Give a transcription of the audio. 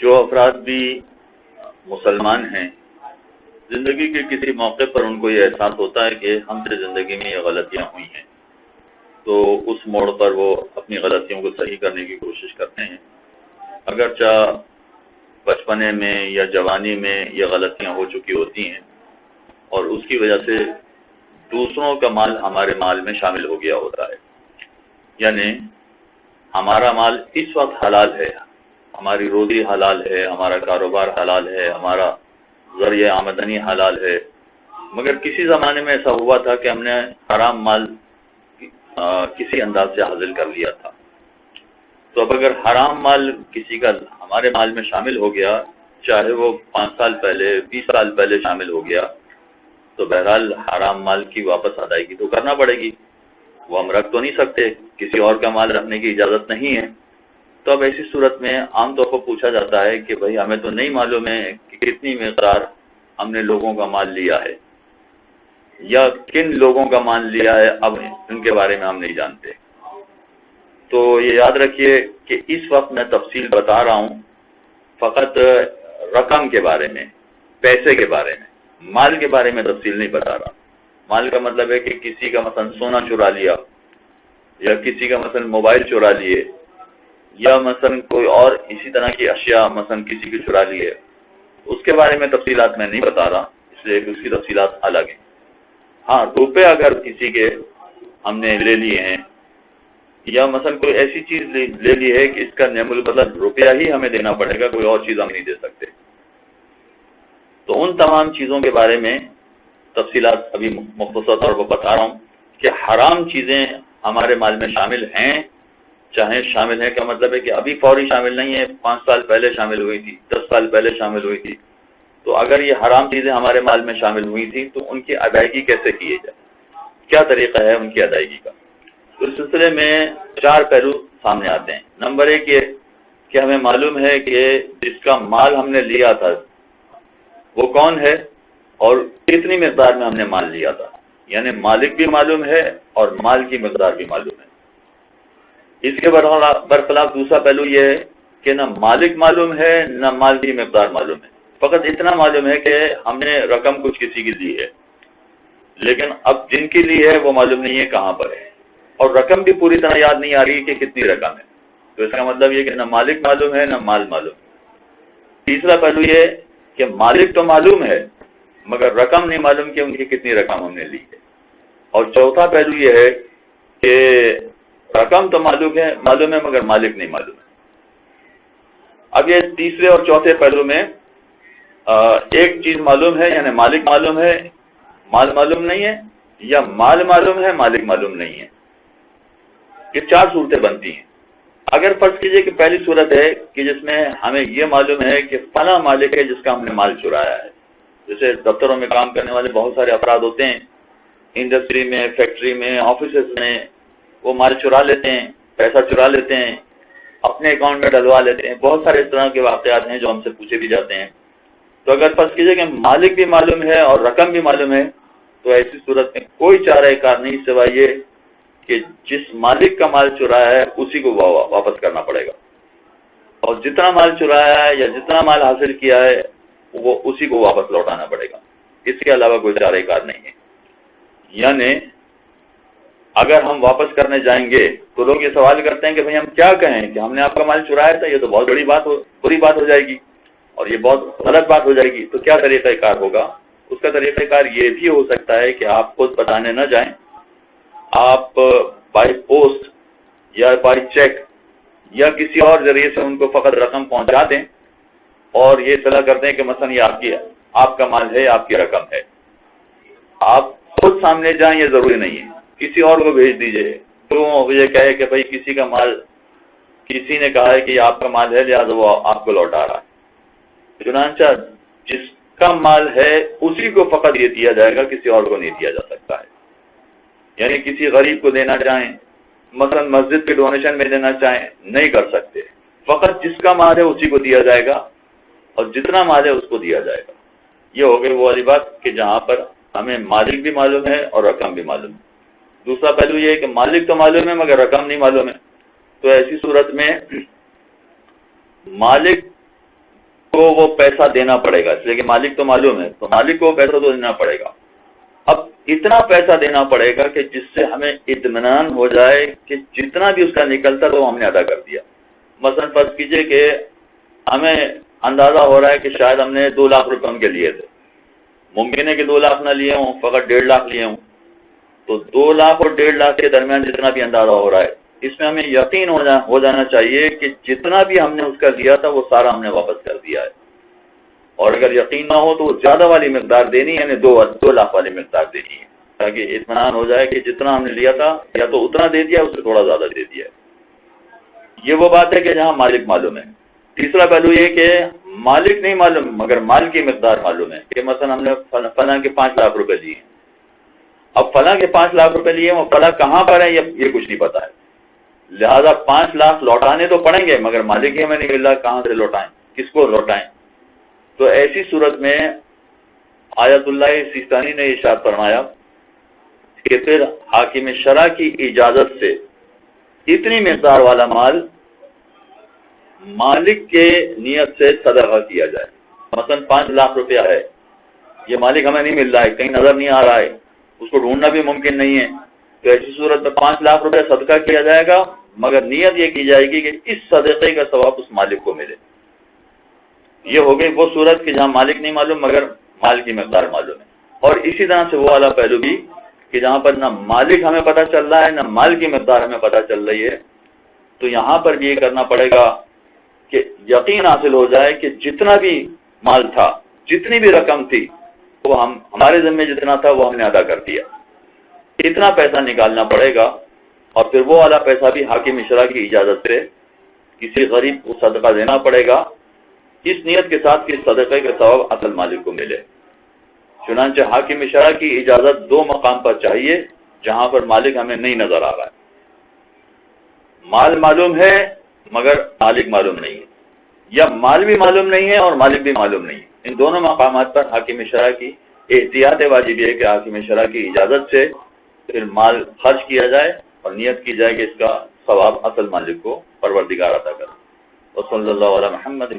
جو افراد بھی مسلمان ہیں، زندگی کے کسی موقع پر ان کو یہ احساس ہوتا ہے کہ ہم سے زندگی میں یہ غلطیاں ہوئی ہیں، تو اس موڑ پر وہ اپنی غلطیوں کو صحیح کرنے کی کوشش کرتے ہیں، اگرچہ بچپنے میں یا جوانی میں یہ غلطیاں ہو چکی ہوتی ہیں اور اس کی وجہ سے دوسروں کا مال ہمارے مال میں شامل ہو گیا ہوتا ہے۔ یعنی ہمارا مال اس وقت حلال ہے، ہماری روزی حلال ہے، ہمارا کاروبار حلال ہے، ہمارا ذریعہ آمدنی حلال ہے، مگر کسی زمانے میں ایسا ہوا تھا کہ ہم نے حرام مال کسی انداز سے حاصل کر لیا تھا۔ تو اب اگر حرام مال کسی کا ہمارے مال میں شامل ہو گیا، چاہے وہ 5 سال پہلے 20 سال پہلے شامل ہو گیا، تو بہرحال حرام مال کی واپس ادائیگی تو کرنا پڑے گی، وہ ہم رکھ تو نہیں سکتے، کسی اور کا مال رکھنے کی اجازت نہیں ہے۔ تو اب ایسی صورت میں عام طور پر پوچھا جاتا ہے کہ بھائی ہمیں تو نہیں معلوم ہے کہ کتنی مقدار ہم نے لوگوں کا مال لیا ہے یا کن لوگوں کا مال لیا ہے، اب ان کے بارے میں ہم نہیں جانتے۔ تو یہ یاد رکھیے کہ اس وقت میں تفصیل بتا رہا ہوں فقط رقم کے بارے میں، پیسے کے بارے میں، مال کے بارے میں تفصیل نہیں بتا رہا۔ مال کا مطلب ہے کہ کسی کا مثلا سونا چرا لیا، یا کسی کا مثلا موبائل چرا لیے، یا مثلا کوئی اور اسی طرح کی اشیاء مثلا کسی کی چرا لی ہے، اس کے بارے میں تفصیلات میں نہیں بتا رہا، اس لیے کہ اس کی تفصیلات الگ ہیں۔ ہاں، روپے اگر کسی کے ہم نے لے لیے ہیں، یا مثلا کوئی ایسی چیز لے لی ہے کہ اس کا نعم البدل روپیہ ہی ہمیں دینا پڑے گا، کوئی اور چیز ہم نہیں دے سکتے، تو ان تمام چیزوں کے بارے میں تفصیلات ابھی مختصر طور پر بتا رہا ہوں کہ حرام چیزیں ہمارے مال میں شامل ہیں، چاہے شامل ہیں کا مطلب ہے کہ ابھی فوری شامل نہیں ہے، 5 سال پہلے شامل ہوئی تھی، 10 سال پہلے شامل ہوئی تھی، تو اگر یہ حرام چیزیں ہمارے مال میں شامل ہوئی تھی تو ان کی ادائیگی کیسے کی جائے، کیا طریقہ ہے ان کی ادائیگی کا۔ تو اس سلسلے میں 4 پہلو سامنے آتے ہیں۔ نمبر 1 یہ کہ ہمیں معلوم ہے کہ جس کا مال ہم نے لیا تھا وہ کون ہے اور کتنی مقدار میں ہم نے مال لیا تھا، یعنی مالک بھی معلوم ہے اور مال کی مقدار بھی معلوم ہے۔ اس کے برخلاف دوسرا پہلو یہ ہے کہ نہ مالک معلوم ہے نہ مال کی مقدار معلوم ہے، فقط اتنا معلوم ہے کہ ہم نے رقم کچھ کسی کی دی ہے، لیکن اب جن کی لی ہے وہ معلوم نہیں ہے کہاں پر ہے، اور رقم بھی پوری طرح یاد نہیں آ رہی کہ کتنی رقم ہے۔ تو اس کا مطلب یہ کہ نہ مالک معلوم ہے نہ مال معلوم ہے۔ تیسرا پہلو یہ کہ مالک تو معلوم ہے مگر رقم نہیں معلوم کہ ان کی کتنی رقم ہم نے لی ہے۔ اور چوتھا پہلو یہ ہے کہ رقم تو معلوم ہے مگر مالک نہیں معلوم ہے۔ اب یہ تیسرے اور چوتھے پہلو میں ایک چیز معلوم ہے یعنی مالک معلوم ہے، مال معلوم نہیں ہے، یا مال معلوم ہے مالک معلوم نہیں ہے۔ یہ 4 صورتیں بنتی ہیں۔ اگر فرض کیجئے کہ پہلی صورت ہے کہ جس میں ہمیں یہ معلوم ہے کہ فلاں مالک ہے جس کا ہم نے مال چرایا ہے، جیسے دفتروں میں کام کرنے والے بہت سارے افراد ہوتے ہیں، انڈسٹری میں، فیکٹری میں، آفیسز میں، وہ مال چرا لیتے ہیں، پیسہ چرا لیتے ہیں، اپنے اکاؤنٹ میں ڈلوا لیتے ہیں، بہت سارے اس طرح کے واقعات ہیں جو ہم سے پوچھے بھی جاتے ہیں۔ تو اگر فرض کیجئے کہ مالک بھی معلوم ہے اور رقم بھی معلوم ہے تو ایسی صورت میں کوئی چارہ کار نہیں سوائے یہ کہ جس مالک کا مال چرایا ہے اسی کو واپس کرنا پڑے گا، اور جتنا مال چرایا ہے یا جتنا مال حاصل کیا ہے وہ اسی کو واپس لوٹانا پڑے گا، اس کے علاوہ کوئی چارہ کار نہیں ہے۔ یعنی اگر ہم واپس کرنے جائیں گے تو لوگ یہ سوال کرتے ہیں کہ بھئی ہم کیا کہیں کہ ہم نے آپ کا مال چرایا تھا، یہ تو بہت بری بات ہو جائے گی اور یہ بہت غلط بات ہو جائے گی، تو کیا طریقہ کار ہوگا؟ اس کا طریقہ کار یہ بھی ہو سکتا ہے کہ آپ خود بتانے نہ جائیں، آپ بائی پوسٹ یا بائی چیک یا کسی اور ذریعے سے ان کو فقط رقم پہنچا دیں اور یہ اطلاع کر دیں کہ مثلا یہ آپ کا مال ہے، آپ کی رقم ہے۔ آپ خود سامنے جائیں یہ ضروری نہیں ہے، کسی اور کو بھیج دیجئے، کیوں یہ کہے کہ بھئی کسی کا مال، کسی نے کہا ہے کہ یہ آپ کا مال ہے لہذا وہ آپ کو لوٹا رہا ہے۔ چنانچہ جس کا مال ہے اسی کو فقط یہ دیا جائے گا، کسی اور کو نہیں دیا جا سکتا ہے۔ یعنی کسی غریب کو دینا چاہیں، مثلا مسجد کے ڈونیشن میں دینا چاہیں، نہیں کر سکتے، فقط جس کا مال ہے اسی کو دیا جائے گا اور جتنا مال ہے اس کو دیا جائے گا۔ یہ ہو گئی وہ والی بات کہ جہاں پر ہمیں مالک بھی معلوم ہے اور رقم بھی معلوم ہے۔ دوسرا پہلو یہ ہے کہ مالک تو معلوم ہے مگر رقم نہیں معلوم ہے، تو ایسی صورت میں مالک کو وہ پیسہ دینا پڑے گا، اس لیے کہ مالک تو معلوم ہے، تو مالک کو پیسہ تو دینا پڑے گا۔ اب اتنا پیسہ دینا پڑے گا کہ جس سے ہمیں اطمینان ہو جائے کہ جتنا بھی اس کا نکلتا تو ہم نے ادا کر دیا۔ مثلا فرض کیجئے کہ ہمیں اندازہ ہو رہا ہے کہ شاید ہم نے 2 لاکھ روپے ان کے لیے تھے، ممکن ہے کہ 2 لاکھ نہ لیے ہوں، فقط 1.5 لاکھ لیے ہوں، تو 2 لاکھ اور 1.5 لاکھ کے درمیان جتنا بھی اندازہ ہو رہا ہے، اس میں ہمیں یقین ہو جانا چاہیے کہ جتنا بھی ہم نے اس کا لیا تھا وہ سارا ہم نے واپس کر دیا ہے۔ اور اگر یقین نہ ہو تو وہ زیادہ والی مقدار دینی ہے، یعنی 2 لاکھ والی مقدار دینی ہے، تاکہ اطمینان ہو جائے کہ جتنا ہم نے لیا تھا یا تو اتنا دے دیا، اس سے تھوڑا زیادہ دے دیا۔ یہ وہ بات ہے کہ جہاں مالک معلوم ہے۔ تیسرا پہلو یہ کہ مالک نہیں معلوم مگر مال کی مقدار معلوم ہے، کہ مثلا ہم نے فلاں کے 5 لاکھ روپے لیے، اب فلاں کے 5 لاکھ روپے لیے وہ فلاں کہاں پر ہے یہ کچھ نہیں پتا ہے، لہذا 5 لاکھ لوٹانے تو پڑیں گے مگر مالک ہی ہمیں نہیں مل رہا، کہاں سے لوٹائیں، کس کو لوٹائیں۔ تو ایسی صورت میں آیت اللہ سیستانی نے ارشاد فرمایا کہ پھر حاکم شرع کی اجازت سے اتنی مقدار والا مال مالک کے نیت سے صدقہ کیا جائے۔ مثلا 5 لاکھ روپیہ ہے، یہ مالک ہمیں نہیں مل رہا ہے، کہیں نظر نہیں آ رہا ہے، اس کو ڈھونڈنا بھی ممکن نہیں ہے، تو ایسی صورت میں 5 لاکھ روپے صدقہ کیا جائے گا، مگر نیت یہ کی جائے گی کہ اس صدقے کا ثواب اس مالک کو ملے۔ یہ ہو گئی وہ صورت کہ جہاں مالک نہیں معلوم مگر مال کی مقدار معلوم ہے۔ اور اسی طرح سے وہ والا پہلو بھی کہ جہاں پر نہ مالک ہمیں پتہ چل رہا ہے نہ مال کی مقدار ہمیں پتہ چل رہی ہے، تو یہاں پر بھی یہ کرنا پڑے گا کہ یقین حاصل ہو جائے کہ جتنا بھی مال تھا، جتنی بھی رقم تھی، وہ ہمارے ذمہ جتنا تھا وہ ہم نے ادا کر دیا۔ اتنا پیسہ نکالنا پڑے گا، اور پھر وہ والا پیسہ بھی حاکم شرع کی اجازت سے کسی غریب کو صدقہ دینا پڑے گا، اس نیت کے ساتھ کہ صدقے کا ثواب اصل مالک کو ملے۔ چنانچہ حاکم شرع کی اجازت 2 مقام پر چاہیے جہاں پر مالک ہمیں نہیں نظر آ رہا ہے، مال معلوم ہے مگر مالک معلوم نہیں ہے، یا مال بھی معلوم نہیں ہے اور مالک بھی معلوم نہیں ہے۔ ان دونوں مقامات پر حاکم شرع کی احتیاط واجب ہے کہ حاکم شرع کی اجازت سے پھر مال خرچ کیا جائے اور نیت کی جائے کہ اس کا ثواب اصل مالک کو پروردگار عطا کرے۔ وصلی اللہ علی محمد